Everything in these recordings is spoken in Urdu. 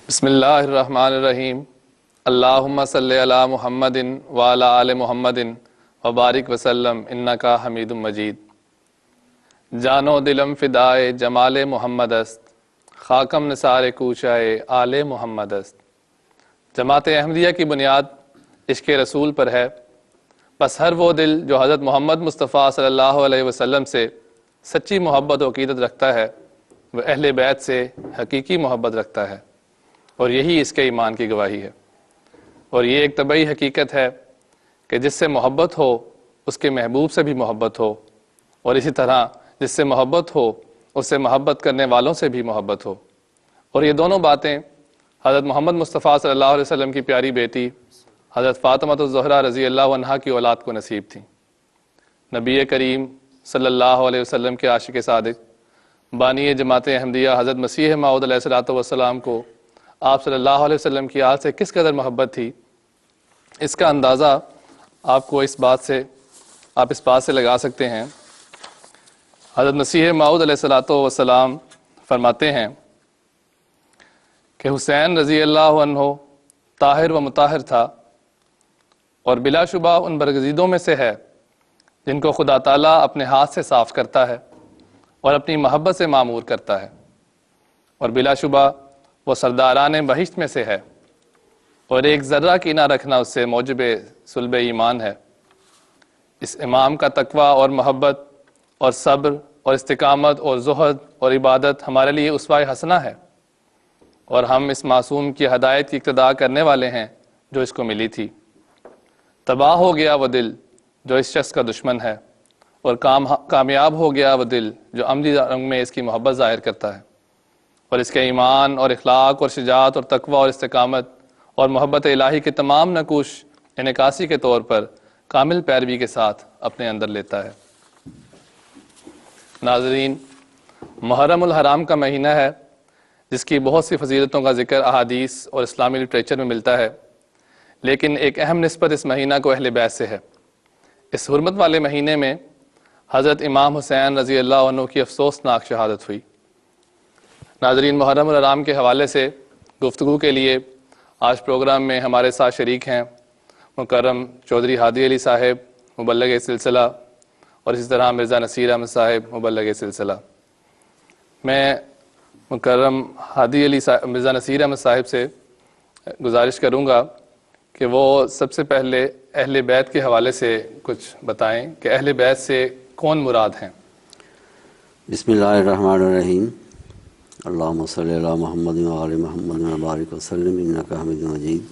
بسم اللہ الرحمن الرحیم۔ اللہم صلی علی محمد وعلی آل محمد وبارک وسلم انکا حمید مجید۔ جان و دلم فدائے جمال محمد است، خاکم نثار کوچائے آل محمد است۔ جماعت احمدیہ کی بنیاد عشق رسول پر ہے، بس ہر وہ دل جو حضرت محمد مصطفیٰ صلی اللہ علیہ وسلم سے سچی محبت و عقیدت رکھتا ہے وہ اہل بیت سے حقیقی محبت رکھتا ہے، اور یہی اس کے ایمان کی گواہی ہے۔ اور یہ ایک طبعی حقیقت ہے کہ جس سے محبت ہو اس کے محبوب سے بھی محبت ہو، اور اسی طرح جس سے محبت ہو اس سے محبت کرنے والوں سے بھی محبت ہو۔ اور یہ دونوں باتیں حضرت محمد مصطفیٰ صلی اللہ علیہ وسلم کی پیاری بیٹی حضرت فاطمہ الزہرا رضی اللہ عنہا کی اولاد کو نصیب تھیں۔ نبی کریم صلی اللہ علیہ وسلم کے عاشق صادق بانی جماعت احمدیہ حضرت مسیح موعود علیہ الصلوۃ والسلام کو آپ صلی اللہ علیہ وسلم کی آل سے کس قدر محبت تھی، اس کا اندازہ آپ اس بات سے لگا سکتے ہیں۔ حضرت مسیح موعود علیہ الصلوۃ والسلام فرماتے ہیں کہ حسین رضی اللہ عنہ طاہر و مطہر تھا، اور بلا شبہ ان برگزیدوں میں سے ہے جن کو خدا تعالیٰ اپنے ہاتھ سے صاف کرتا ہے اور اپنی محبت سے معمور کرتا ہے، اور بلا شبہ وہ سرداران بہشت میں سے ہے، اور ایک ذرہ کی نہ رکھنا اس سے موجب صلب ایمان ہے۔ اس امام کا تقویٰ اور محبت اور صبر اور استقامت اور زہد اور عبادت ہمارے لیے اسوہ حسنہ ہے، اور ہم اس معصوم کی ہدایت کی اقتداء کرنے والے ہیں جو اس کو ملی تھی۔ تباہ ہو گیا وہ دل جو اس شخص کا دشمن ہے، اور کامیاب ہو گیا وہ دل جو عملی رنگ میں اس کی محبت ظاہر کرتا ہے، اور اس کے ایمان اور اخلاق اور شجاعت اور تقویٰ اور استقامت اور محبت الہی کے تمام نقوش انعکاسی کے طور پر کامل پیروی کے ساتھ اپنے اندر لیتا ہے۔ ناظرین، محرم الحرام کا مہینہ ہے جس کی بہت سی فضیلتوں کا ذکر احادیث اور اسلامی لٹریچر میں ملتا ہے، لیکن ایک اہم نسبت اس مہینہ کو اہل بیت سے ہے۔ اس حرمت والے مہینے میں حضرت امام حسین رضی اللہ عنہ کی افسوسناک شہادت ہوئی۔ ناظرین، محرم الحرام کے حوالے سے گفتگو کے لیے آج پروگرام میں ہمارے ساتھ شریک ہیں مکرم چودھری ہادی علی صاحب مبلغ سلسلہ، اور اسی طرح مرزا نصیر احمد صاحب مبلغ سلسلہ۔ میں مکرم مرزا نصیر احمد صاحب سے گزارش کروں گا کہ وہ سب سے پہلے اہل بیت کے حوالے سے کچھ بتائیں کہ اہل بیت سے کون مراد ہیں۔ بسم اللہ الرحمن الرحیم۔ اللہم صلی علی محمد وعلی محمد وبارک وسلم انکا حمید مجید۔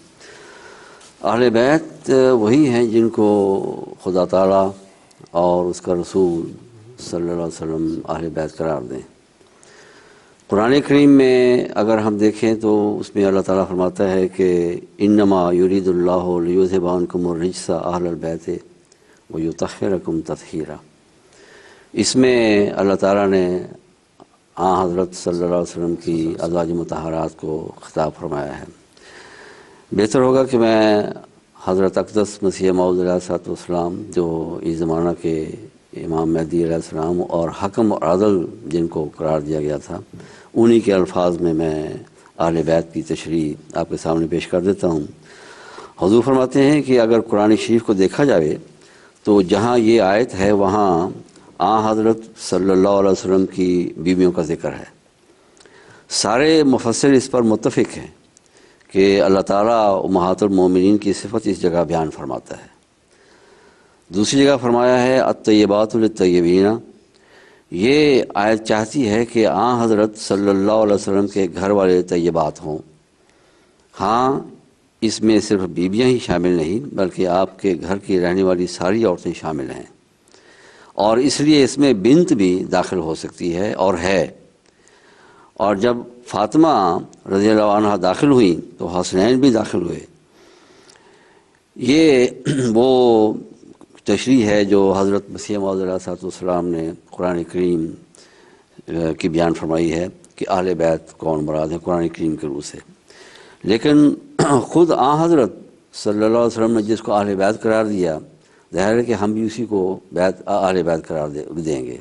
اہل بیت وہی ہیں جن کو خدا تعالیٰ اور اس کا رسول صلی اللہ علیہ وسلم اہل بیت قرار دیں۔ قرآن کریم میں اگر ہم دیکھیں تو اس میں اللہ تعالیٰ فرماتا ہے کہ انما یرید اللہ لیذھب عنکم الرجس اہل البیت ویطہرکم تطہیرا۔ اس میں اللہ تعالیٰ نے حضرت صلی اللہ علیہ وسلم کی ازواج مطہرات کو خطاب فرمایا ہے۔ بہتر ہوگا کہ میں حضرت اقدس مسیح موعود علیہ الصلوۃ والسلام جو اس زمانہ کے امام مہدی علیہ السلام اور حکم اور عدل جن کو قرار دیا گیا تھا، انہی کے الفاظ میں اہل بیت کی تشریح آپ کے سامنے پیش کر دیتا ہوں۔ حضور فرماتے ہیں کہ اگر قرآن شریف کو دیکھا جائے تو جہاں یہ آیت ہے وہاں حضرت صلی اللہ علیہ وسلم کی بیویوں کا ذکر ہے۔ سارے مفسر اس پر متفق ہیں کہ اللہ تعالیٰ امہات المومنین کی صفت اس جگہ بیان فرماتا ہے۔ دوسری جگہ فرمایا ہے الطیبات للطیبین۔ یہ آیت چاہتی ہے کہ حضرت صلی اللہ علیہ وسلم کے گھر والے طیبات ہوں۔ ہاں، اس میں صرف بیویاں ہی شامل نہیں بلکہ آپ کے گھر کی رہنے والی ساری عورتیں شامل ہیں، اور اس لیے اس میں بنت بھی داخل ہو سکتی ہے اور ہے۔ اور جب فاطمہ رضی اللہ عنہ داخل ہوئیں تو حسنین بھی داخل ہوئے۔ یہ وہ تشریح ہے جو حضرت مسیح موعود علیہ السلام نے قرآن کریم کی بیان فرمائی ہے کہ اہل بیت کون مراد ہے قرآن کریم کے روح سے۔ لیکن خود حضرت صلی اللہ علیہ وسلم نے جس کو اہل بیت قرار دیا، ظاہر ہے کہ ہم بھی اسی کو اہل بیت قرار دیں گے۔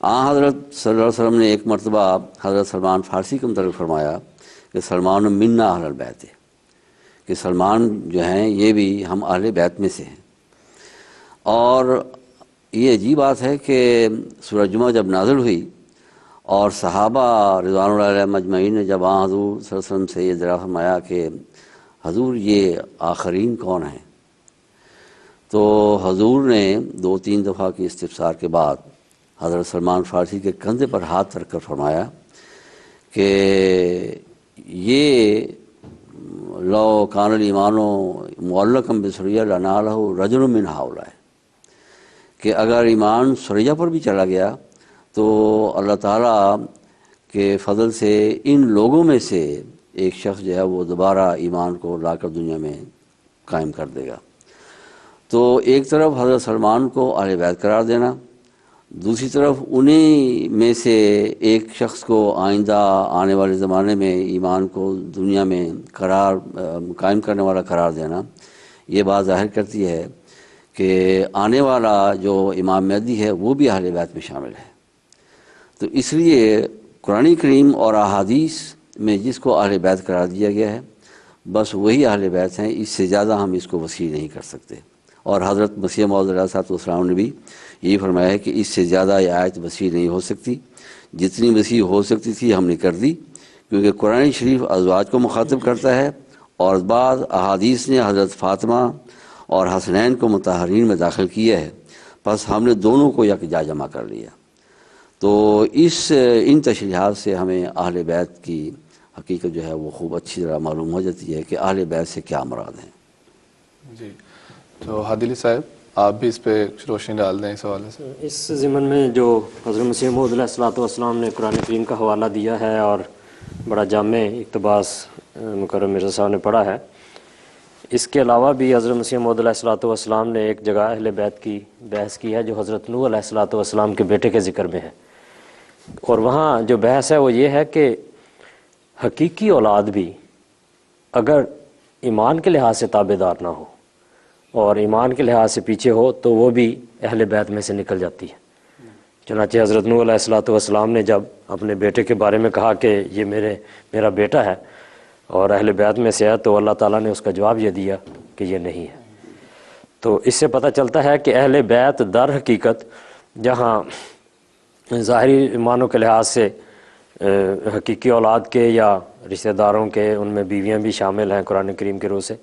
حضرت صلی اللہ علیہ وسلم نے ایک مرتبہ حضرت سلمان فارسی کے متعلق فرمایا کہ سلمان منا اہل البیت ہے، کہ سلمان جو ہیں یہ بھی ہم اہل بیت میں سے ہیں۔ اور یہ عجیب بات ہے کہ سورہ جمعہ جب نازل ہوئی اور صحابہ رضوان اللہ علیہم مجمعین نے جب حضور صلی اللہ علیہ وسلم سے یہ ذرا فرمایا کہ حضور یہ آخرین کون ہیں، تو حضور نے 2-3 دفعہ کی استفسار کے بعد حضرت سلمان فارسی کے کندھے پر ہاتھ رکھ کر فرمایا کہ یہ لو کان الایمان معلقا بثریہ لنالہ رجل من ہؤلاء، کہ اگر ایمان ثریہ پر بھی چلا گیا تو اللہ تعالیٰ کے فضل سے ان لوگوں میں سے ایک شخص جو ہے وہ دوبارہ ایمان کو لا کر دنیا میں قائم کر دے گا۔ تو ایک طرف حضرت سلمان کو اہل بیت قرار دینا، دوسری طرف انہی میں سے ایک شخص کو آئندہ آنے والے زمانے میں ایمان کو دنیا میں قائم کرنے والا قرار دینا، یہ بات ظاہر کرتی ہے کہ آنے والا جو امام مہدی ہے وہ بھی اہل بیت میں شامل ہے۔ تو اس لیے قرآن کریم اور احادیث میں جس کو اہل بیت قرار دیا گیا ہے بس وہی اہل بیت ہیں، اس سے زیادہ ہم اس کو وسیع نہیں کر سکتے۔ اور حضرت مسیح موعود علیہ السلام نے بھی یہی فرمایا ہے کہ اس سے زیادہ یہ آیت وسیع نہیں ہو سکتی، جتنی وسیع ہو سکتی تھی ہم نے کر دی، کیونکہ قرآن شریف ازواج کو مخاطب کرتا ہے اور بعض احادیث نے حضرت فاطمہ اور حسنین کو مطہرین میں داخل کیا ہے، بس ہم نے دونوں کو یکجا جمع کر لیا۔ تو ان تشریحات سے ہمیں اہل بیت کی حقیقت جو ہے وہ خوب اچھی طرح معلوم ہو جاتی ہے کہ اہل بیت سے کیا مراد ہیں۔ جی، تو حادی علی صاحب آپ بھی اس پہ روشنی ڈال دیں اس حوالے سے۔ اس ضمن میں جو حضرت مسیح موعود علیہ السلام نے قرآن کریم کا حوالہ دیا ہے اور بڑا جامع اقتباس مکرم مرزا صاحب نے پڑھا ہے، اس کے علاوہ بھی حضرت مسیح موعود علیہ السلام نے ایک جگہ اہل بیت کی بحث کی ہے جو حضرت نوح علیہ السلام کے بیٹے کے ذکر میں ہے، اور وہاں جو بحث ہے وہ یہ ہے کہ حقیقی اولاد بھی اگر ایمان کے لحاظ سے تابع دار نہ ہو اور ایمان کے لحاظ سے پیچھے ہو تو وہ بھی اہل بیت میں سے نکل جاتی ہے۔ چنانچہ حضرت نوح علیہ السلام نے جب اپنے بیٹے کے بارے میں کہا کہ یہ میرا بیٹا ہے اور اہل بیت میں سے ہے، تو اللہ تعالیٰ نے اس کا جواب یہ دیا کہ یہ نہیں ہے۔ تو اس سے پتہ چلتا ہے کہ اہل بیت در حقیقت جہاں ظاہری معنوں کے لحاظ سے حقیقی اولاد کے یا رشتہ داروں کے ان میں بیویاں بھی شامل ہیں قرآن کریم کے روح سے،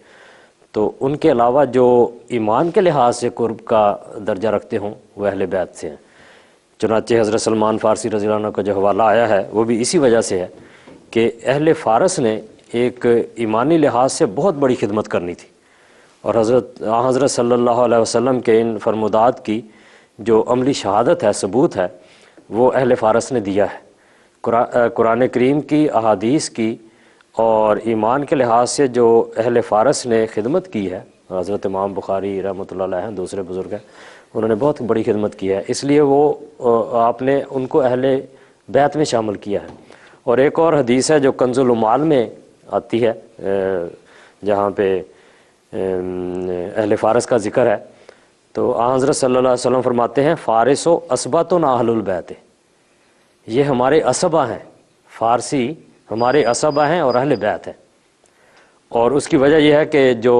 تو ان کے علاوہ جو ایمان کے لحاظ سے قرب کا درجہ رکھتے ہوں وہ اہل بیت سے ہیں۔ چنانچہ حضرت سلمان فارسی رضی اللہ عنہ کا جو حوالہ آیا ہے وہ بھی اسی وجہ سے ہے کہ اہل فارس نے ایک ایمانی لحاظ سے بہت بڑی خدمت کرنی تھی، اور حضرت صلی اللہ علیہ وسلم کے ان فرمودات کی جو عملی شہادت ہے، ثبوت ہے، وہ اہل فارس نے دیا ہے۔ قرآن کریم کی، احادیث کی اور ایمان کے لحاظ سے جو اہل فارس نے خدمت کی ہے، حضرت امام بخاری رحمۃ اللہ علیہ دوسرے بزرگ ہیں، انہوں نے بہت بڑی خدمت کی ہے، اس لیے وہ آپ نے ان کو اہل بیت میں شامل کیا ہے۔ اور ایک اور حدیث ہے جو کنز العمال میں آتی ہے، جہاں پہ اہل فارس کا ذکر ہے، تو حضرت صلی اللہ علیہ وسلم فرماتے ہیں فارس و اسبۃ اہل البیت، یہ ہمارے اسبہ ہیں، فارسی ہمارے اسبہ ہیں اور اہل بیت ہیں۔ اور اس کی وجہ یہ ہے کہ جو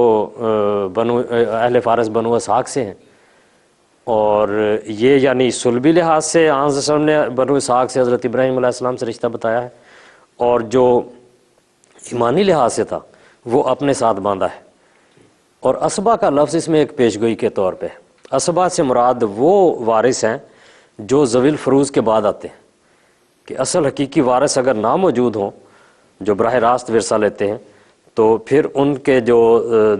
اہل فارس بنو اسحاق سے ہیں، اور یہ یعنی صلبی لحاظ سے حضرت صلی اللہ علیہ وسلم نے بنو اسحاق سے حضرت ابراہیم علیہ السلام سے رشتہ بتایا ہے، اور جو ایمانی لحاذ سے تھا وہ اپنے ساتھ باندھا ہے۔ اور اسبا کا لفظ اس میں ایک پیشگوئی کے طور پہ، اسبا سے مراد وہ وارث ہیں جو ذوی الفروض کے بعد آتے ہیں، کہ اصل حقیقی وارث اگر نہ موجود ہوں جو براہ راست ورثہ لیتے ہیں تو پھر ان کے جو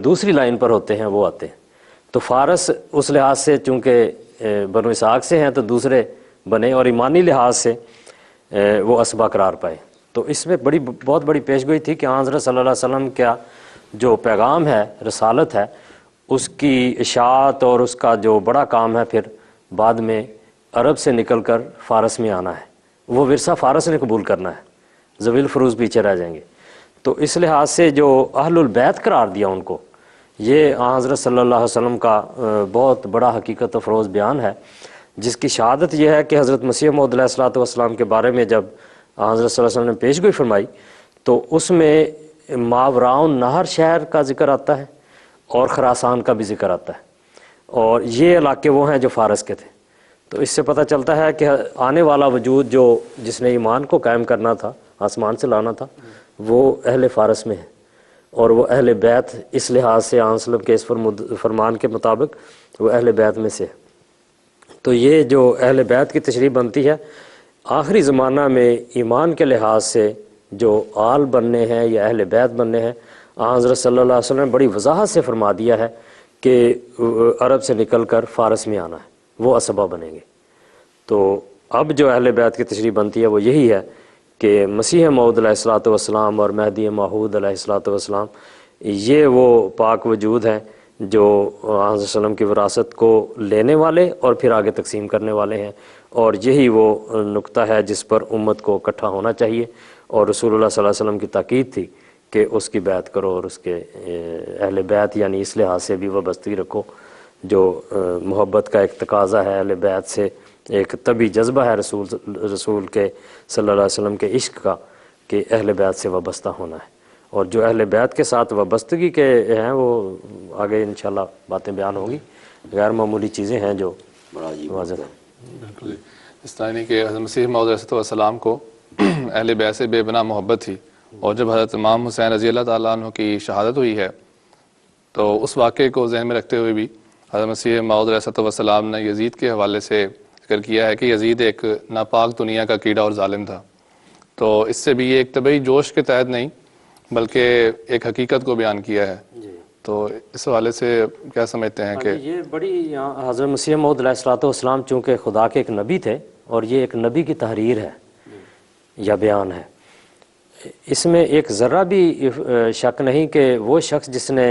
دوسری لائن پر ہوتے ہیں وہ آتے ہیں۔ تو فارس اس لحاظ سے چونکہ بنو اسحاق سے ہیں تو دوسرے بنے، اور ایمانی لحاظ سے وہ اسبا قرار پائے۔ تو اس میں بہت بڑی پیشگوئی تھی کہ حضرت صلی اللہ علیہ وسلم کا جو پیغام ہے، رسالت ہے، اس کی اشاعت اور اس کا جو بڑا کام ہے پھر بعد میں عرب سے نکل کر فارس میں آنا ہے، وہ ورثہ فارس نے قبول کرنا ہے، ذوی الفروض پیچھے رہ جائیں گے۔ تو اس لحاظ سے جو اہل البیت قرار دیا ان کو، یہ حضرت صلی اللہ علیہ وسلم کا بہت بڑا حقیقت افروز بیان ہے، جس کی شہادت یہ ہے کہ حضرت مسیح موعود علیہ السلام کے بارے میں جب حضرت صلی اللہ علیہ وسلم نے پیشگوئی فرمائی تو اس میں ماوراء نہر شہر کا ذکر آتا ہے اور خراسان کا بھی ذکر آتا ہے، اور یہ علاقے وہ ہیں جو فارس کے تھے۔ تو اس سے پتہ چلتا ہے کہ آنے والا وجود جو جس نے ایمان کو قائم کرنا تھا، آسمان سے لانا تھا، وہ اہل فارس میں ہے، اور وہ اہل بیت اس لحاظ سے آن صلی کے اس فرمان کے مطابق وہ اہل بیت میں سے ہے۔ تو یہ جو اہل بیت کی تشریح بنتی ہے، آخری زمانہ میں ایمان کے لحاظ سے جو آل بننے ہیں یا اہل بیت بننے ہیں، حضرت صلی اللہ علیہ وسلم نے بڑی وضاحت سے فرما دیا ہے کہ عرب سے نکل کر فارس میں آنا ہے، وہ اسبا بنیں گے۔ تو اب جو اہل بیت کی تشریح بنتی ہے وہ یہی ہے کہ مسیح موعود علیہ الصلوۃ والسلام اور مہدی موعود علیہ الصلوۃ والسلام یہ وہ پاک وجود ہیں جو حضرت صلی اللہ علیہ وسلم کی وراثت کو لینے والے اور پھر آگے تقسیم کرنے والے ہیں، اور یہی وہ نقطہ ہے جس پر امت کو اکٹھا ہونا چاہیے، اور رسول اللہ صلی اللہ علیہ وسلم کی تاکید تھی کہ اس کی بیعت کرو اور اس کے اہل بیت یعنی اس لحاظ سے بھی وابستگی رکھو جو محبت کا ایک تقاضا ہے اہل بیت سے، ایک طبی جذبہ ہے رسول کے صلی اللہ علیہ وسلم کے عشق کا کہ اہل بیت سے وابستہ ہونا ہے، اور جو اہل بیت کے ساتھ وابستگی کے ہیں وہ آگے انشاءاللہ باتیں بیان ہوں گی، غیر معمولی چیزیں ہیں جو بڑا عجیب واضح بات ہے۔ ہیں۔ بالکل اس طرح نہیں کہ حضرت مسیح موعود علیہ السلام کو اہل بیت سے بے پناہ محبت تھی، اور جب حضرت امام حسین رضی اللہ تعالیٰ عنہ کی شہادت ہوئی ہے تو اس واقعے کو ذہن میں رکھتے ہوئے بھی حضرت مسیح موعود علیہ السلام نے یزید کے حوالے سے ذکر کیا ہے کہ یزید ایک ناپاک دنیا کا کیڑا اور ظالم تھا۔ تو اس سے بھی یہ ایک طبعی جوش کے تحت نہیں بلکہ ایک حقیقت کو بیان کیا ہے۔ تو اس حوالے سے کیا سمجھتے ہیں کہ یہ بڑی حضرت مسیح موعود علیہ الصلوۃ والسلام چونکہ خدا کے ایک نبی تھے، اور یہ ایک نبی کی تحریر ہے یا بیان ہے، اس میں ایک ذرہ بھی شک نہیں کہ وہ شخص جس نے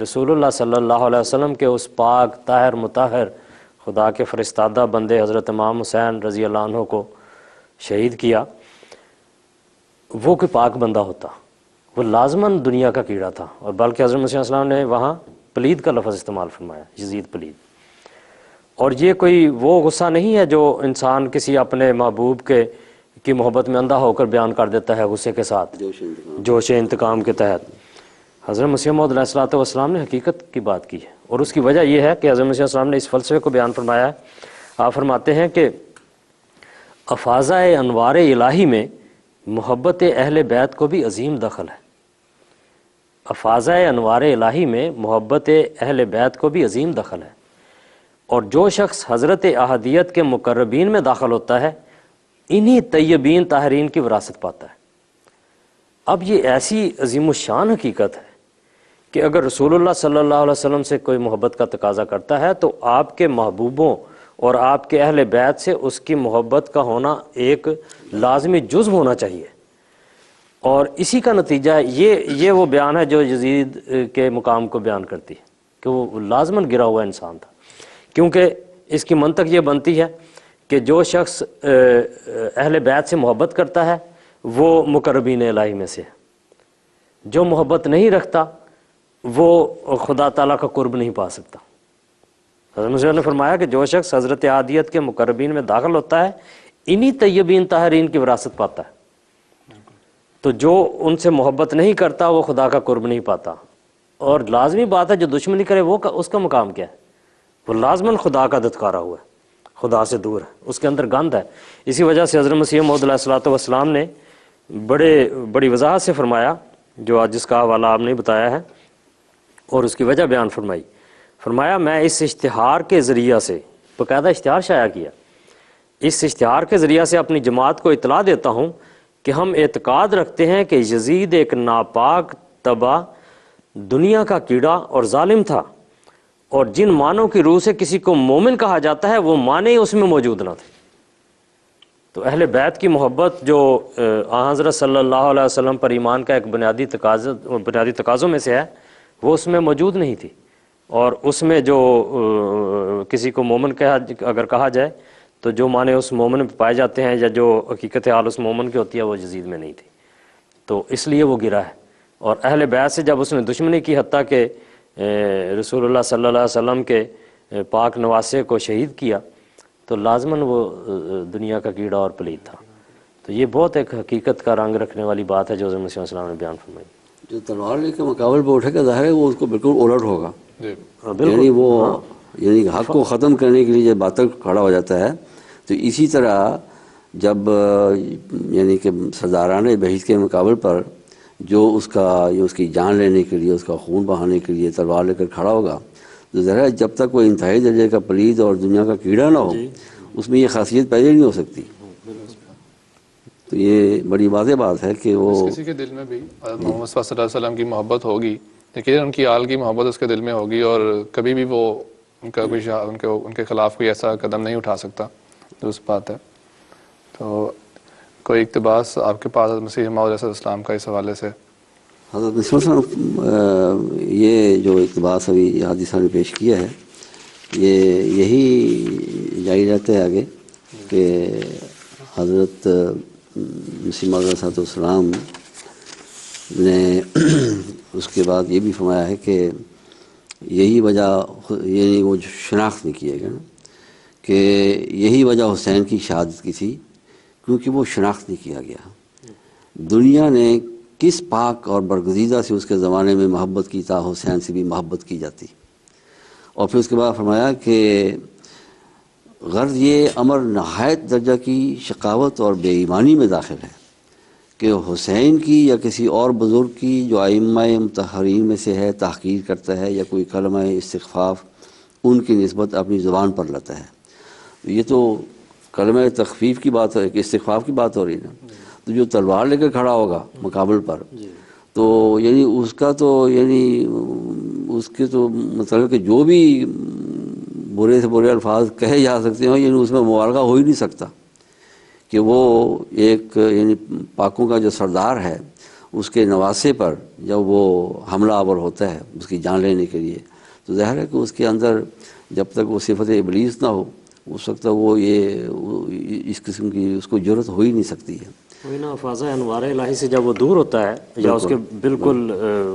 رسول اللہ صلی اللہ علیہ وسلم کے اس پاک طاہر مطہر خدا کے فرستادہ بندے حضرت امام حسین رضی اللہ عنہ کو شہید کیا، وہ کوئی پاک بندہ ہوتا، وہ لازماً دنیا کا کیڑا تھا، اور بلکہ حضرت مسیح علیہ السلام نے وہاں پلید کا لفظ استعمال فرمایا، یزید پلید۔ اور یہ کوئی وہ غصہ نہیں ہے جو انسان کسی اپنے محبوب کی محبت میں اندھا ہو کر بیان کر دیتا ہے غصے کے ساتھ، جوش انتقام کے تحت۔ حضرت مسیح موعود علیہ الصلوۃ والسلام نے حقیقت کی بات کی ہے، اور اس کی وجہ یہ ہے کہ حضرت مسیح علیہ السلام نے اس فلسفے کو بیان فرمایا ہے۔ آپ فرماتے ہیں کہ افاضہ انوار الہی میں محبت اہل بیت کو بھی عظیم دخل ہے۔ افاضہ انوار الہی میں محبت اہل بیت کو بھی عظیم دخل ہے، اور جو شخص حضرت احدیت کے مقربین میں داخل ہوتا ہے انہی طیبین طاہرین کی وراثت پاتا ہے۔ اب یہ ایسی عظیم الشان حقیقت ہے کہ اگر رسول اللہ صلی اللہ علیہ وسلم سے کوئی محبت کا تقاضا کرتا ہے تو آپ کے محبوبوں اور آپ کے اہل بیت سے اس کی محبت کا ہونا ایک لازمی جزو ہونا چاہیے، اور اسی کا نتیجہ ہے یہ وہ بیان ہے جو یزید کے مقام کو بیان کرتی ہے کہ وہ لازماً گرا ہوا انسان تھا، کیونکہ اس کی منطق یہ بنتی ہے کہ جو شخص اہل بیت سے محبت کرتا ہے وہ مقربین الہی میں سے ہے، جو محبت نہیں رکھتا وہ خدا تعالیٰ کا قرب نہیں پا سکتا۔ حضرت مسیح نے فرمایا کہ جو شخص حضرت احدیت کے مقربین میں داخل ہوتا ہے انہی طیبین طاہرین کی وراثت پاتا ہے، تو جو ان سے محبت نہیں کرتا وہ خدا کا قرب نہیں پاتا، اور لازمی بات ہے جو دشمنی کرے وہ اس کا مقام کیا ہے؟ وہ لازماً خدا کا دھتکارا ہوا ہے، خدا سے دور ہے، اس کے اندر گند ہے۔ اسی وجہ سے حضرت مسیح موعود علیہ الصلوۃ والسلام نے بڑی وضاحت سے فرمایا، جو آج جس کا حوالہ آپ نے بتایا ہے، اور اس کی وجہ بیان فرمایا میں اس اشتہار کے ذریعہ سے، باقاعدہ اشتہار شائع کیا، اس اشتہار کے ذریعہ سے اپنی جماعت کو اطلاع دیتا ہوں کہ ہم اعتقاد رکھتے ہیں کہ یزید ایک ناپاک تباہ دنیا کا کیڑا اور ظالم تھا، اور جن معنوں کی روح سے کسی کو مومن کہا جاتا ہے وہ معنی اس میں موجود نہ تھے۔ تو اہل بیت کی محبت جو حضرت صلی اللہ علیہ وسلم پر ایمان کا ایک بنیادی تقاضوں میں سے ہے وہ اس میں موجود نہیں تھی، اور اس میں جو کسی کو مومن اگر کہا جائے تو جو معنی اس مومن میں پائے جاتے ہیں یا جو حقیقت حال اس مومن کی ہوتی ہے وہ یزید میں نہیں تھی، تو اس لیے وہ گرا ہے۔ اور اہل بیت سے جب اس نے دشمنی کی حتیٰ کہ رسول اللہ صلی اللہ علیہ وسلم کے پاک نواسے کو شہید کیا تو لازماً وہ دنیا کا کیڑا اور پلید تھا۔ تو تو یہ بہت ایک حقیقت کا رنگ رکھنے والی بات ہے جو حضرت مسیح علیہ السلام نے بیان فرمائی. جو تلوار لے کے مقابل پہ اٹھے گا ظاہر ہے وہ اس کو بالکل الٹ ہوگا. جی یعنی وہ یعنی حق کو ختم کرنے کے لیے جب باطل کھڑا ہو جاتا ہے تو اسی طرح جب یعنی کہ سرداران بہشت کے مقابل پر جو اس کی جان لینے کے لیے، اس کا خون بہانے کے لیے تلوار لے کر کھڑا ہوگا تو ظاہر ہے جب تک وہ انتہائی درجے کا پلید اور دنیا کا کیڑا نہ ہو اس میں یہ خاصیت پیدا نہیں ہو سکتی. تو یہ بڑی واضح بات ہے کہ وہ کسی کے دل میں بھی حضرت محمد صلی اللہ علیہ وسلم کی محبت ہوگی، لیکن ان کی آل کی محبت اس کے دل میں ہوگی، اور کبھی بھی وہ ان کا کوئی ان کے خلاف کوئی ایسا قدم نہیں اٹھا سکتا. درست بات ہے. تو کوئی اقتباس آپ کے پاس حضرت مسیح موعود علیہ السلام کا اس حوالے سے؟ حضرت مسیح صلی اللہ علیہ وسلم یہ جو اقتباس ابھی حادثہ نے پیش کیا ہے یہی جاری رہتا ہے آگے کہ حضرت مسیح موعود علیہ السلام نے اس کے بعد یہ بھی فرمایا ہے کہ یہی وجہ یعنی وہ جو شناخت نہیں کیے گا نا کہ یہی وجہ حسین کی شہادت کی تھی کیونکہ وہ شناخت نہیں کیا گیا. دنیا نے کس پاک اور برگزیدہ سے اس کے زمانے میں محبت کی تا حسین سے بھی محبت کی جاتی. اور پھر اس کے بعد فرمایا کہ غرض یہ امر نہایت درجہ کی شقاوت اور بے ایمانی میں داخل ہے کہ حسین کی یا کسی اور بزرگ کی جو ائمہ مطہرین میں سے ہے تحقیر کرتا ہے یا کوئی کلمہ استخفاف ان کی نسبت اپنی زبان پر لاتا ہے. یہ تو کلمہ تخفیف کی بات ہے کہ استخفاف کی بات ہو رہی ہے نا. تو جو تلوار لے کر کھڑا ہوگا مقابل پر تو یعنی اس کا تو یعنی اس کے تو مطلب کہ جو بھی برے سے برے الفاظ کہے جا سکتے ہیں یعنی اس میں مبالغہ ہو ہی نہیں سکتا کہ وہ ایک یعنی پاکوں کا جو سردار ہے اس کے نواسے پر جب وہ حملہ آور ہوتا ہے اس کی جان لینے کے لیے تو ظاہر ہے کہ اس کے اندر جب تک وہ صفت ابلیس نہ ہو اس وقت وہ یہ اس قسم کی اس کو جرأت ہو ہی نہیں سکتی ہے. وہی نا فاضہ انوار الہی سے جب وہ دور ہوتا ہے یا اس کے بالکل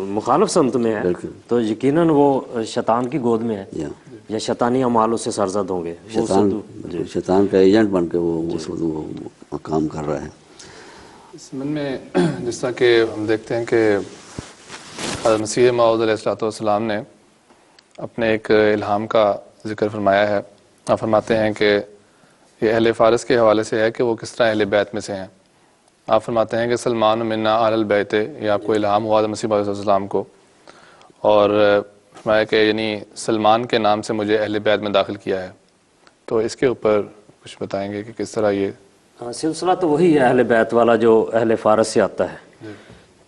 مخالف سمت میں ہے تو یقیناً وہ شیطان کی گود میں ہے یا شیطانی اعمال اس سے سرزد ہوں گے. شیطان کا ایجنٹ بن کے وہ کام کر رہا ہے. اس من میں جس طرح کہ ہم دیکھتے ہیں کہ حضرت مسیح موعود علیہ السلام نے اپنے ایک الہام کا ذکر فرمایا ہے. آپ فرماتے ہیں کہ یہ اہل فارس کے حوالے سے ہے کہ وہ کس طرح اہل بیت میں سے ہیں. آپ فرماتے ہیں کہ سلمان منا آل البیت، یہ آپ کو الہام ہوا مسیح علیہ السلام کو، اور فرمایا کہ یعنی سلمان کے نام سے مجھے اہل بیت میں داخل کیا ہے. تو اس کے اوپر کچھ بتائیں گے کہ کس طرح یہ سلسلہ تو وہی ہے اہل بیت والا جو اہل فارس سے آتا ہے.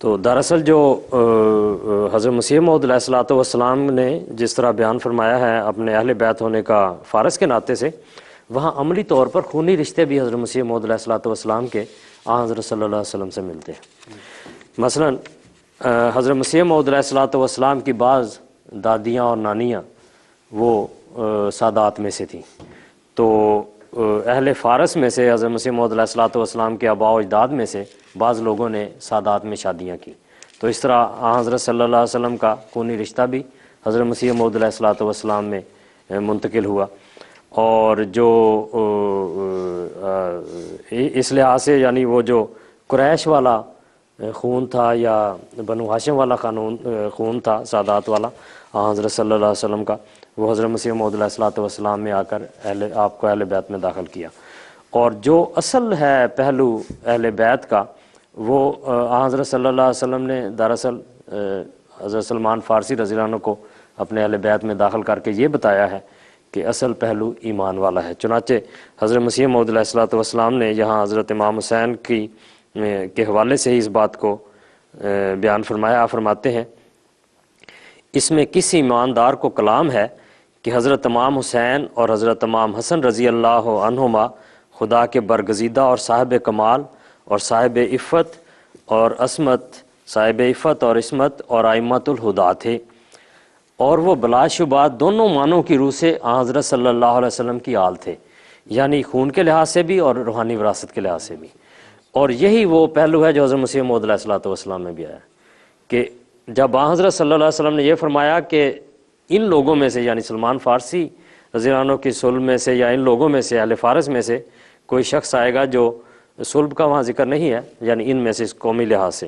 تو دراصل جو حضرت مسیح موعود علیہ السلام نے جس طرح بیان فرمایا ہے اپنے اہل بیت ہونے کا فارس کے ناطے سے، وہاں عملی طور پر خونی رشتے بھی حضرت مسیح موعود علیہ السلام کے حضرت صلی اللہ علیہ وسلم سے ملتے ہیں. مثلا حضرت مسیح موعود علیہ السلام کی بعض دادیاں اور نانیاں وہ سادات میں سے تھیں. تو اہل فارس میں سے حضرت مسیح موعود علیہ السلام کے آباء و اجداد میں سے بعض لوگوں نے سادات میں شادیاں کی. تو اس طرح حضرت صلی اللہ علیہ وسلم کا خونی رشتہ بھی حضرت مسیح موعود علیہ السلام میں منتقل ہوا. اور جو اس لحاظ سے یعنی وہ جو قریش والا خون تھا یا بنو ہاشم والا خون تھا سادات والا حضرت صلی اللہ علیہ وسلم کا، وہ حضرت مسیح موعود علیہ السلام میں آ کر آپ کو اہل بیت میں داخل کیا. اور جو اصل ہے پہلو اہل بیت کا وہ حضرت صلی اللہ علیہ وسلم نے دراصل حضرت سلمان فارسی رضی اللہ عنہ کو اپنے اہل بیت میں داخل کر کے یہ بتایا ہے کہ اصل پہلو ایمان والا ہے. چنانچہ حضرت مسیح موعود علیہ السلام نے یہاں حضرت امام حسین کے حوالے سے ہی اس بات کو بیان فرمایا. آپ فرماتے ہیں اس میں کسی ایماندار کو کلام ہے کہ حضرت امام حسین اور حضرت امام حسن رضی اللہ عنہما خدا کے برگزیدہ اور صاحب کمال اور صاحب عفت اور عصمت اور ائمۃ الہدیٰ تھے، اور وہ بلا شبہ دونوں معنوں کی روح سے حضرت صلی اللہ علیہ وسلم کی آل تھے، یعنی خون کے لحاظ سے بھی اور روحانی وراثت کے لحاظ سے بھی. اور یہی وہ پہلو ہے جو حضرت مسیح موعود علیہ السلام میں بھی آیا کہ جب حضرت صلی اللہ علیہ وسلم نے یہ فرمایا کہ ان لوگوں میں سے یعنی سلمان فارسی رضی اللہ عنہ کی صلب میں سے یا ان لوگوں میں سے اہل فارس میں سے کوئی شخص آئے گا جو صلب کا وہاں ذکر نہیں ہے، یعنی ان میں سے اس قومی لحاظ سے،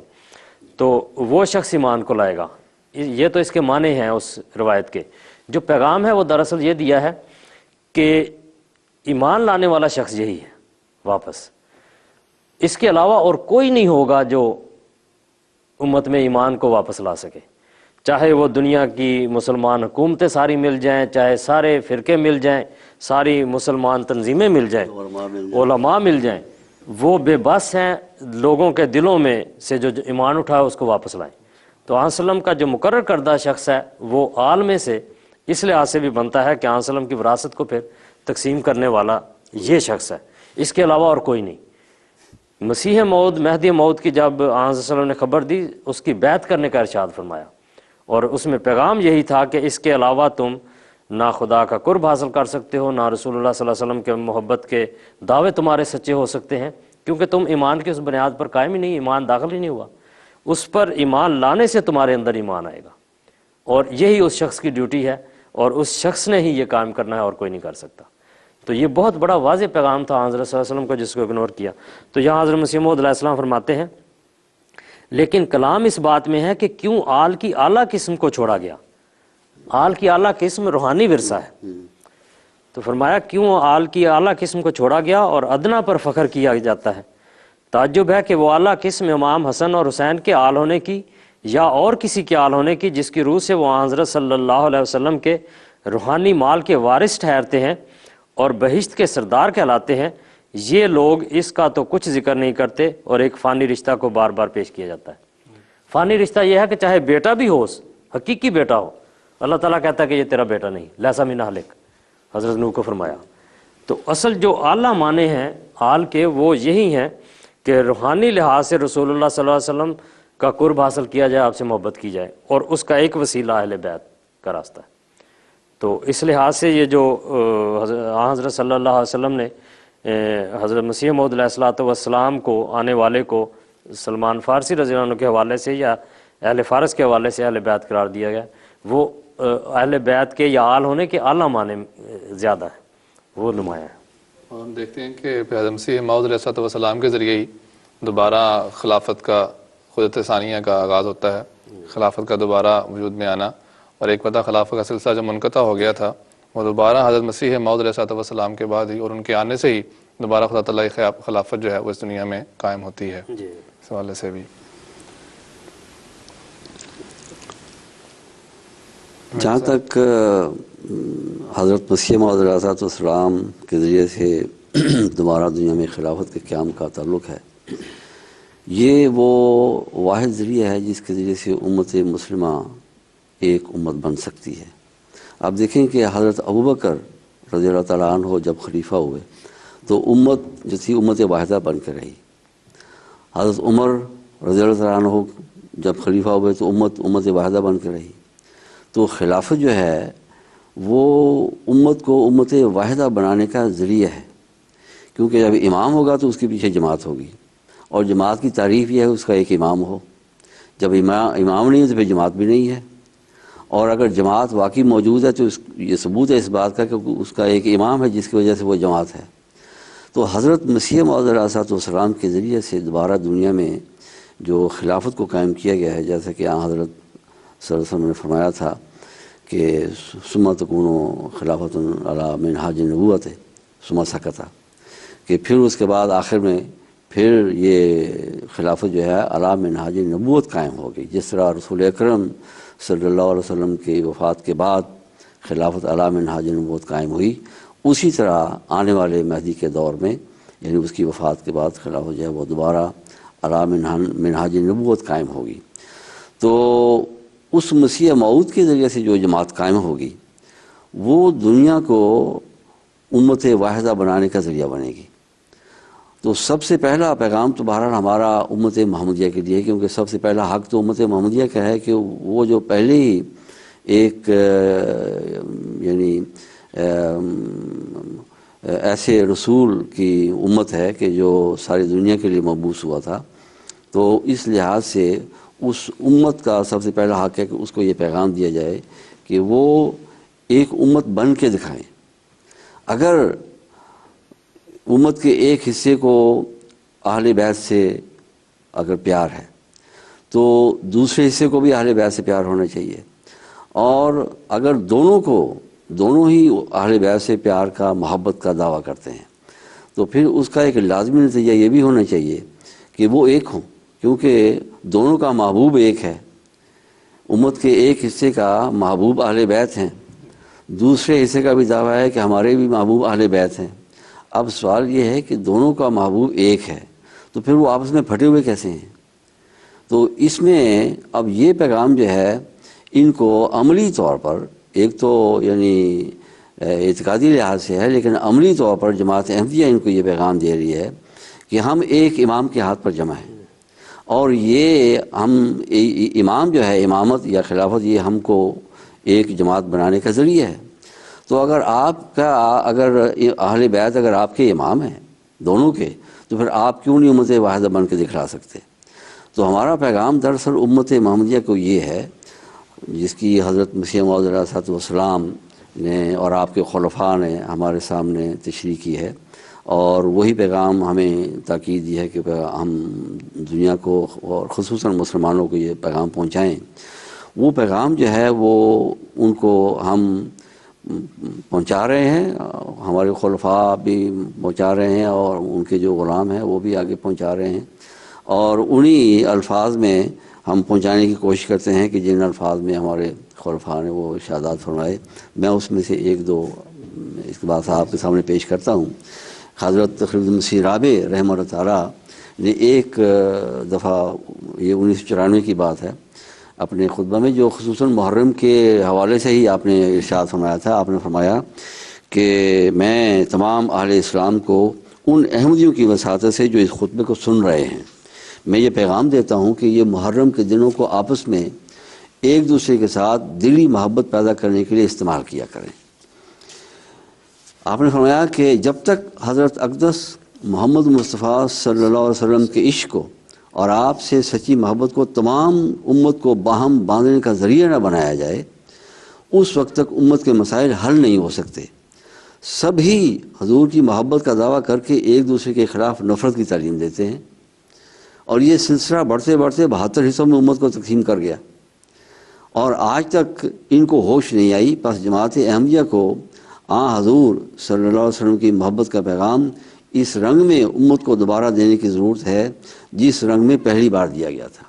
تو وہ شخص ایمان کو لائے گا۔ یہ تو اس کے معنی ہیں اس روایت کے۔ جو پیغام ہے وہ دراصل یہ دیا ہے کہ ایمان لانے والا شخص یہی ہے واپس، اس کے علاوہ اور کوئی نہیں ہوگا جو امت میں ایمان کو واپس لا سکے، چاہے وہ دنیا کی مسلمان حکومتیں ساری مل جائیں، چاہے سارے فرقے مل جائیں، ساری مسلمان تنظیمیں مل جائیں، علماء مل جائیں، وہ بے بس ہیں لوگوں کے دلوں میں سے جو ایمان اٹھائے اس کو واپس لائیں۔ تو آن وسلم کا جو مقرر کردہ شخص ہے وہ آل میں سے اس لحاظ سے بھی بنتا ہے کہ آن وسلم کی وراثت کو پھر تقسیم کرنے والا یہ شخص ہے، اس کے علاوہ اور کوئی نہیں۔ مسیح موعود مہدی موعود کی جب آن وسلم نے خبر دی، اس کی بیعت کرنے کا ارشاد فرمایا، اور اس میں پیغام یہی تھا کہ اس کے علاوہ تم نہ خدا کا قرب حاصل کر سکتے ہو، نہ رسول اللہ صلی اللہ علیہ وسلم کے محبت کے دعوے تمہارے سچے ہو سکتے ہیں، کیونکہ تم ایمان کی اس بنیاد پر قائم ہی نہیں، ایمان داخل ہی نہیں ہوا۔ اس پر ایمان لانے سے تمہارے اندر ایمان آئے گا، اور یہی اس شخص کی ڈیوٹی ہے، اور اس شخص نے ہی یہ کام کرنا ہے اور کوئی نہیں کر سکتا۔ تو یہ بہت بڑا واضح پیغام تھا حضرت صلی اللہ علیہ وسلم کا، جس کو اگنور کیا۔ تو یہاں حضرت مسیح موعود علیہ السلام فرماتے ہیں لیکن کلام اس بات میں ہے کہ کیوں آل کی اعلیٰ قسم کو چھوڑا گیا۔ آل کی اعلیٰ قسم روحانی ورثہ ہے، تو فرمایا کیوں آل کی اعلیٰ قسم کو چھوڑا گیا اور ادنا پر فخر کیا جاتا ہے۔ تعجب ہے کہ وہ اعلیٰ قسم امام حسن اور حسین کے آل ہونے کی یا اور کسی کے آل ہونے کی جس کی روح سے وہ حضرت صلی اللہ علیہ وسلم کے روحانی مال کے وارث ٹھہرتے ہیں اور بہشت کے سردار کہلاتے ہیں، یہ لوگ اس کا تو کچھ ذکر نہیں کرتے، اور ایک فانی رشتہ کو بار بار پیش کیا جاتا ہے۔ فانی رشتہ یہ ہے کہ چاہے بیٹا بھی ہو، حقیقی بیٹا ہو، اللہ تعالیٰ کہتا ہے کہ یہ تیرا بیٹا نہیں، لیسا من اہلک، حضرت نوح کو فرمایا۔ تو اصل جو اعلیٰ معنی ہیں آل کے وہ یہی ہیں کہ روحانی لحاظ سے رسول اللہ صلی اللہ علیہ وسلم کا قرب حاصل کیا جائے، آپ سے محبت کی جائے، اور اس کا ایک وسیلہ اہل بیت کا راستہ ہے۔ تو اس لحاظ سے یہ جو حضرت صلی اللہ علیہ وسلم نے حضرت مسیح موعود علیہ الصلوۃ والسلام کو آنے والے کو سلمان فارسی رضی اللہ عنہ کے حوالے سے یا اہل فارس کے حوالے سے اہل بیت قرار دیا گیا، وہ اہل بیت کے یا آل ہونے کے اعلیٰ معنی زیادہ ہے، وہ نمایاں ہے۔ اور ہم دیکھتے ہیں کہ حضرت مسیح موعود علیہ الصلوۃ والسلام کے ذریعے ہی دوبارہ خلافت کا خلافت ثانیہ کا آغاز ہوتا ہے، خلافت کا دوبارہ وجود میں آنا، اور ایک پتہ خلافت کا سلسلہ جو منقطع ہو گیا تھا وہ دوبارہ حضرت مسیح موعود علیہ الصلوۃ والسلام کے بعد ہی اور ان کے آنے سے ہی دوبارہ خدا تعالیٰ کی خلافت جو ہے وہ اس دنیا میں قائم ہوتی ہے۔ اس حوالے سے بھی جہاں تک حضرت مسیح موعود علیہ السلام کے ذریعے سے دوبارہ دنیا میں خلافت کے قیام کا تعلق ہے، یہ وہ واحد ذریعہ ہے جس کے ذریعے سے امت مسلمہ ایک امت بن سکتی ہے۔ آپ دیکھیں کہ حضرت ابوبکر رضی اللہ تعالیٰ عنہ جب خلیفہ ہوئے تو امت جو تھی امت واحدہ بن کے رہی۔ حضرت عمر رضی اللہ تعالیٰ عنہ جب خلیفہ ہوئے تو امت واحدہ بن کے رہی۔ تو خلافت جو ہے وہ امت کو امت واحدہ بنانے کا ذریعہ ہے، کیونکہ جب امام ہوگا تو اس کے پیچھے جماعت ہوگی، اور جماعت کی تعریف یہ ہے اس کا ایک امام ہو۔ جب امام نہیں ہے تو پھر جماعت بھی نہیں ہے، اور اگر جماعت واقعی موجود ہے تو یہ ثبوت ہے اس بات کا کہ اس کا ایک امام ہے جس کی وجہ سے وہ جماعت ہے۔ تو حضرت مسیح موعود علیہ السلام کے ذریعے سے دوبارہ دنیا میں جو خلافت کو قائم کیا گیا ہے، جیسا کہ حضرت صلی اللہ علیہ وسلم نے فرمایا تھا کہ ثم تکون خلافت علی منہاج النبوۃ ثم سکت، کہ پھر اس کے بعد آخر میں پھر یہ خلافت جو ہے علی منہاج النبوۃ قائم ہوگی، جس طرح رسول اکرم صلی اللہ علیہ وسلم کی وفات کے بعد خلافت علی منہاج النبوۃ قائم ہوئی، اسی طرح آنے والے مہدی کے دور میں یعنی اس کی وفات کے بعد خلافت جو ہے وہ دوبارہ علی منہاج النبوۃ قائم ہوگی۔ تو اس مسیح موعود کے ذریعے سے جو جماعت قائم ہوگی وہ دنیا کو امت واحدہ بنانے کا ذریعہ بنے گی۔ تو سب سے پہلا پیغام تو بہرحال ہمارا امت محمدیہ کے لیے ہے، کیونکہ سب سے پہلا حق تو امت محمدیہ کا ہے کہ وہ جو پہلے ہی ایک یعنی ایسے رسول کی امت ہے کہ جو ساری دنیا کے لیے مبعوث ہوا تھا، تو اس لحاظ سے اس امت کا سب سے پہلا حق ہے کہ اس کو یہ پیغام دیا جائے کہ وہ ایک امت بن کے دکھائیں۔ اگر امت کے ایک حصے کو اہل بیت سے اگر پیار ہے تو دوسرے حصے کو بھی اہل بیت سے پیار ہونا چاہیے، اور اگر دونوں ہی اہل بیت سے پیار کا، محبت کا دعویٰ کرتے ہیں تو پھر اس کا ایک لازمی نتیجہ یہ بھی ہونا چاہیے کہ وہ ایک ہوں، کیونکہ دونوں کا محبوب ایک ہے۔ امت کے ایک حصے کا محبوب اہل بیت ہیں، دوسرے حصے کا بھی دعویٰ ہے کہ ہمارے بھی محبوب اہل بیت ہیں۔ اب سوال یہ ہے کہ دونوں کا محبوب ایک ہے تو پھر وہ آپس میں پھٹے ہوئے کیسے ہیں؟ تو اس میں اب یہ پیغام جو ہے ان کو عملی طور پر، ایک تو یعنی اعتقادی لحاظ سے ہے، لیکن عملی طور پر جماعت احمدیہ ان کو یہ پیغام دے رہی ہے کہ ہم ایک امام کے ہاتھ پر جمع ہیں، اور یہ ہم امام جو ہے، امامت یا خلافت، یہ ہم کو ایک جماعت بنانے کا ذریعہ ہے۔ تو اگر اہل بیت اگر آپ کے امام ہیں دونوں کے، تو پھر آپ کیوں نہیں امت واحدہ بن کے دکھلا سکتے؟ تو ہمارا پیغام دراصل امت محمدیہ کو یہ ہے، جس کی حضرت مسیح موعود علیہ الصلوۃ والسلام نے اور آپ کے خلفاء نے ہمارے سامنے تشریح کی ہے، اور وہی پیغام ہمیں تاکید یہ ہے کہ ہم دنیا کو اور خصوصاً مسلمانوں کو یہ پیغام پہنچائیں۔ وہ پیغام جو ہے وہ ان کو ہم پہنچا رہے ہیں، ہمارے خلفاء بھی پہنچا رہے ہیں، اور ان کے جو غلام ہیں وہ بھی آگے پہنچا رہے ہیں، اور انہی الفاظ میں ہم پہنچانے کی کوشش کرتے ہیں کہ جن الفاظ میں ہمارے خلفاء نے وہ ارشادات فرمائے۔ میں اس میں سے ایک دو اقتباس آپ کے سامنے پیش کرتا ہوں۔ حضرت خلیفۃ مسیح رابع رحمہ اللہ تعالیٰ نے ایک دفعہ، یہ 1994 کی بات ہے، اپنے خطبہ میں جو خصوصاً محرم کے حوالے سے ہی آپ نے ارشاد فرمایا تھا، آپ نے فرمایا کہ میں تمام اہل اسلام کو ان احمدیوں کی وساطت سے جو اس خطبے کو سن رہے ہیں، میں یہ پیغام دیتا ہوں کہ یہ محرم کے دنوں کو آپس میں ایک دوسرے کے ساتھ دلی محبت پیدا کرنے کے لیے استعمال کیا کریں۔ آپ نے فرمایا کہ جب تک حضرت اقدس محمد مصطفیٰ صلی اللہ علیہ وسلم کے عشق کو اور آپ سے سچی محبت کو تمام امت کو باہم باندھنے کا ذریعہ نہ بنایا جائے، اس وقت تک امت کے مسائل حل نہیں ہو سکتے۔ سب ہی حضور کی محبت کا دعویٰ کر کے ایک دوسرے کے خلاف نفرت کی تعلیم دیتے ہیں، اور یہ سلسلہ بڑھتے بڑھتے 72 حصوں میں امت کو تقسیم کر گیا، اور آج تک ان کو ہوش نہیں آئی۔ پس جماعت احمدیہ کو حضور صلی اللہ علیہ وسلم کی محبت کا پیغام اس رنگ میں امت کو دوبارہ دینے کی ضرورت ہے جس رنگ میں پہلی بار دیا گیا تھا۔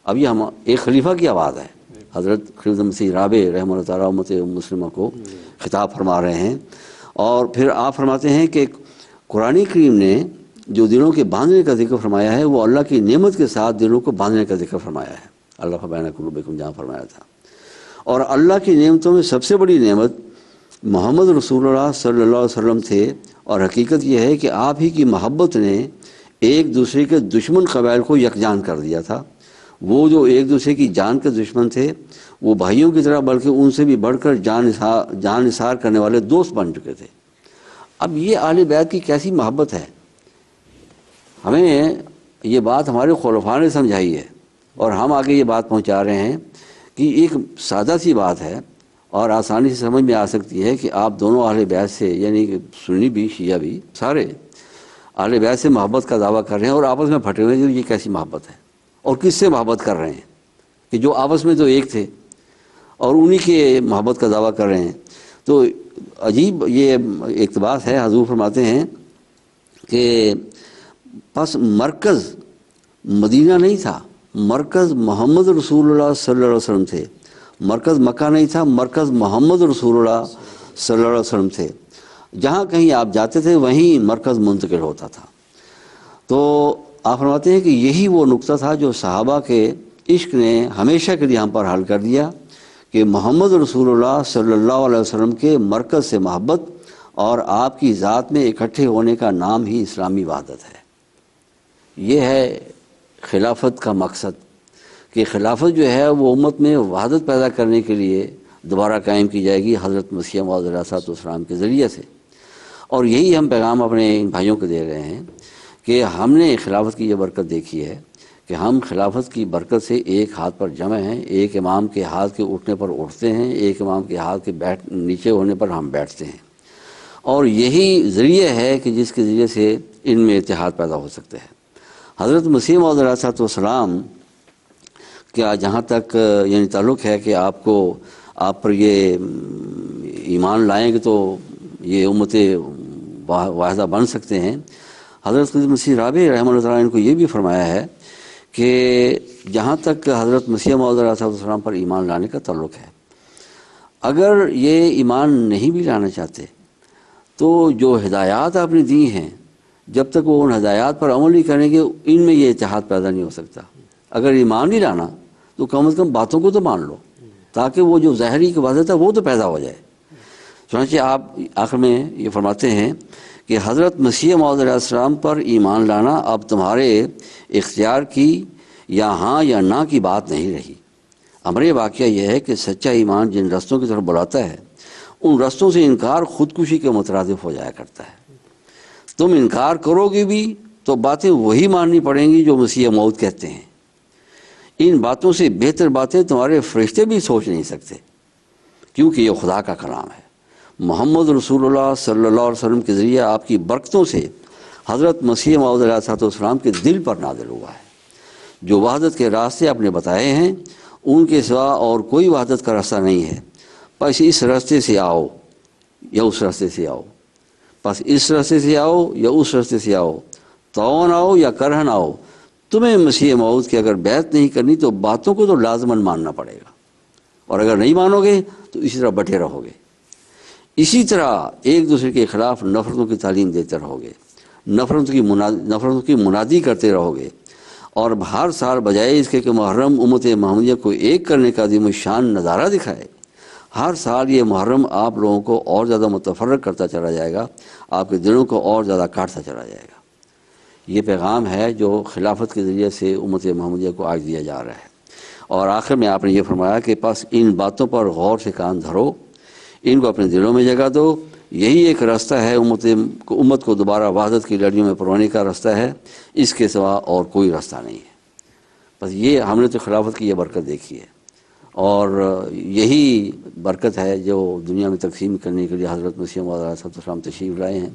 اب یہ ایک خلیفہ کی آواز ہے، حضرت خلیفۃ مسیح رابع رحمہ اللہ تعالیٰ امت مسلمہ کو خطاب فرما رہے ہیں، اور پھر آپ فرماتے ہیں کہ قرآن کریم نے جو دلوں کے باندھنے کا ذکر فرمایا ہے وہ اللہ کی نعمت کے ساتھ دلوں کو باندھنے کا ذکر فرمایا ہے۔ اللہ بین قلوبکم جہاں فرمایا تھا، اور اللہ کی نعمتوں میں سب سے بڑی نعمت محمد رسول اللہ صلی اللہ علیہ وسلم تھے، اور حقیقت یہ ہے کہ آپ ہی کی محبت نے ایک دوسرے کے دشمن قبائل کو یکجان کر دیا تھا۔ وہ جو ایک دوسرے کی جان کے دشمن تھے وہ بھائیوں کی طرح بلکہ ان سے بھی بڑھ کر جان نثار کرنے والے دوست بن چکے تھے۔ اب یہ اہل بیت کی کیسی محبت ہے، ہمیں یہ بات ہمارے خلفاء نے سمجھائی ہے، اور ہم آگے یہ بات پہنچا رہے ہیں کہ ایک سادہ سی بات ہے اور آسانی سے سمجھ میں آ سکتی ہے کہ آپ دونوں اہل بیت سے، یعنی کہ سنی بھی شیعہ بھی، سارے اہل بیت سے محبت کا دعویٰ کر رہے ہیں اور آپس میں پھٹے ہوئے ہیں۔ یہ کیسی محبت ہے، اور کس سے محبت کر رہے ہیں کہ جو آپس میں تو ایک تھے اور انہی کے محبت کا دعویٰ کر رہے ہیں؟ تو عجیب یہ اقتباس ہے۔ حضور فرماتے ہیں کہ پس مرکز مدینہ نہیں تھا، مرکز محمد رسول اللہ صلی اللہ علیہ وسلم تھے۔ مرکز مکہ نہیں تھا، مرکز محمد رسول اللہ صلی اللہ علیہ وسلم تھے۔ جہاں کہیں آپ جاتے تھے وہیں مرکز منتقل ہوتا تھا۔ تو آپ فرماتے ہیں کہ یہی وہ نقطہ تھا جو صحابہ کے عشق نے ہمیشہ کے لیے ہم پر حل کر دیا کہ محمد رسول اللہ صلی اللہ علیہ وسلم کے مرکز سے محبت اور آپ کی ذات میں اکٹھے ہونے کا نام ہی اسلامی وحدت ہے۔ یہ ہے خلافت کا مقصد، کہ خلافت جو ہے وہ امت میں وحدت پیدا کرنے کے لیے دوبارہ قائم کی جائے گی حضرت مسیح موعود علیہ السلام کے ذریعے سے۔ اور یہی ہم پیغام اپنے ان بھائیوں کو دے رہے ہیں کہ ہم نے خلافت کی یہ برکت دیکھی ہے کہ ہم خلافت کی برکت سے ایک ہاتھ پر جمع ہیں، ایک امام کے ہاتھ کے اٹھنے پر اٹھتے ہیں، ایک امام کے ہاتھ کے نیچے ہونے پر ہم بیٹھتے ہیں، اور یہی ذریعہ ہے کہ جس کے ذریعے سے ان میں اتحاد پیدا ہو سکتا ہے۔ حضرت مسیح موعود علیہ الصلوۃ والسلام کیا جہاں تک یعنی تعلق ہے کہ آپ پر یہ ایمان لائیں گے تو یہ امت واحدہ بن سکتے ہیں، حضرت قدس مسیح رابع رحمہ اللہ تعالیٰ نے کو یہ بھی فرمایا ہے کہ جہاں تک حضرت مسیح موعود علیہ السلام پر ایمان لانے کا تعلق ہے، اگر یہ ایمان نہیں بھی لانا چاہتے تو جو ہدایات آپ نے دی ہیں جب تک وہ ان ہدایات پر عمل نہیں کریں گے ان میں یہ اتحاد پیدا نہیں ہو سکتا۔ اگر ایمان نہیں لانا تو کم از کم باتوں کو تو مان لو تاکہ وہ جو ظاہری کی وحدت ہے وہ تو پیدا ہو جائے۔ چنانچہ آپ آخر میں یہ فرماتے ہیں کہ حضرت مسیح موعود علیہ السلام پر ایمان لانا اب تمہارے اختیار کی یا ہاں یا نہ کی بات نہیں رہی۔ امر واقعہ یہ ہے کہ سچا ایمان جن رستوں کی طرف بلاتا ہے ان رستوں سے انکار خودکشی کے مترادف ہو جایا کرتا ہے۔ تم انکار کرو گے بھی تو باتیں وہی ماننی پڑیں گی جو مسیح موعود کہتے ہیں۔ ان باتوں سے بہتر باتیں تمہارے فرشتے بھی سوچ نہیں سکتے، کیونکہ یہ خدا کا کلام ہے۔ محمد رسول اللہ صلی اللہ علیہ وسلم کے ذریعے آپ کی برکتوں سے حضرت مسیح موعود علیہ السلام کے دل پر نازل ہوا ہے۔ جو وحدت کے راستے آپ نے بتائے ہیں ان کے سوا اور کوئی وحدت کا راستہ نہیں ہے، بس اس راستے سے آؤ یا اس راستے سے آؤ، بس اس راستے سے آؤ یا اس راستے سے آؤ، طوعاً آؤ یا کرہن آؤ۔ تمہیں مسیح موعود کی اگر بیعت نہیں کرنی تو باتوں کو تو لازماً ماننا پڑے گا، اور اگر نہیں مانو گے تو اسی طرح بٹے رہو گے، اسی طرح ایک دوسرے کے خلاف نفرتوں کی تعلیم دیتے رہو گے، نفرتوں کی منادی کرتے رہو گے، اور ہر سال بجائے اس کے کہ محرم امت محمدیہ کو ایک کرنے کا عظیم الشان نظارہ دکھائے، ہر سال یہ محرم آپ لوگوں کو اور زیادہ متفرق کرتا چلا جائے گا، آپ کے دلوں کو اور زیادہ کاٹتا چلا جائے گا۔ یہ پیغام ہے جو خلافت کے ذریعے سے امت محمدیہ کو آج دیا جا رہا ہے۔ اور آخر میں آپ نے یہ فرمایا کہ پس ان باتوں پر غور سے کان دھرو، ان کو اپنے دلوں میں جگہ دو، یہی ایک راستہ ہے امت کو دوبارہ وحدت کی لڑیوں میں پرونے کا راستہ ہے، اس کے سوا اور کوئی راستہ نہیں ہے۔ بس یہ ہم نے تو خلافت کی یہ برکت دیکھی ہے، اور یہی برکت ہے جو دنیا میں تقسیم کرنے کے لیے حضرت مسیح موعود علیہ السلام تشریف لائے ہیں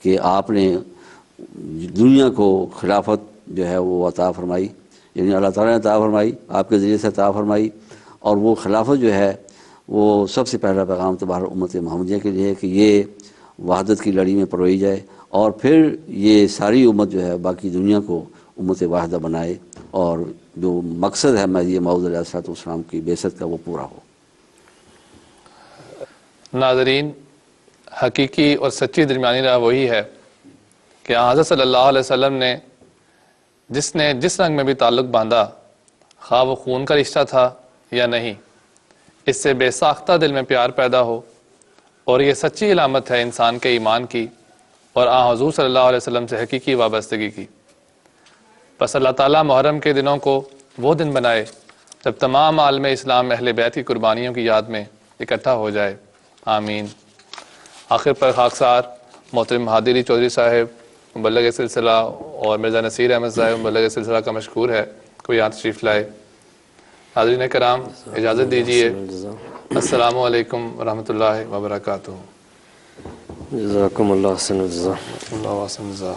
کہ آپ نے دنیا کو خلافت جو ہے وہ عطا فرمائی، یعنی اللہ تعالیٰ نے عطا فرمائی، آپ کے ذریعے سے عطا فرمائی، اور وہ خلافت جو ہے وہ سب سے پہلا پیغام تو باہر امت محمدیہ کے لیے ہے کہ یہ وحدت کی لڑی میں پروئی جائے، اور پھر یہ ساری امت جو ہے باقی دنیا کو امت واحدہ بنائے، اور جو مقصد ہے مہدی موعود علیہ السلام کی بعثت کا وہ پورا ہو۔ ناظرین، حقیقی اور سچی درمیانی راہ وہی ہے کہ حضرت صلی اللہ علیہ وسلم نے جس رنگ میں بھی تعلق باندھا، خواہ وہ خون کا رشتہ تھا یا نہیں، اس سے بے ساختہ دل میں پیار پیدا ہو، اور یہ سچی علامت ہے انسان کے ایمان کی اور حضور صلی اللہ علیہ وسلم سے حقیقی وابستگی کی۔ بس اللہ تعالیٰ محرم کے دنوں کو وہ دن بنائے جب تمام عالم اسلام اہل بیت کی قربانیوں کی یاد میں اکٹھا ہو جائے، آمین۔ آخر پر خاکسار محترم ہادی علی چودھری صاحب مبلغ سلسلہ اور مرزا نصیر احمد صاحب مبلغ سلسلہ کا مشکور ہے کوئی یہاں تشریف لائے۔ حاضرین کرام، اجازت دیجیے، السلام علیکم ورحمۃ اللہ وبرکاتہ۔ جزاکم اللہ حسن الجزا۔ اللہ حسن الجزا۔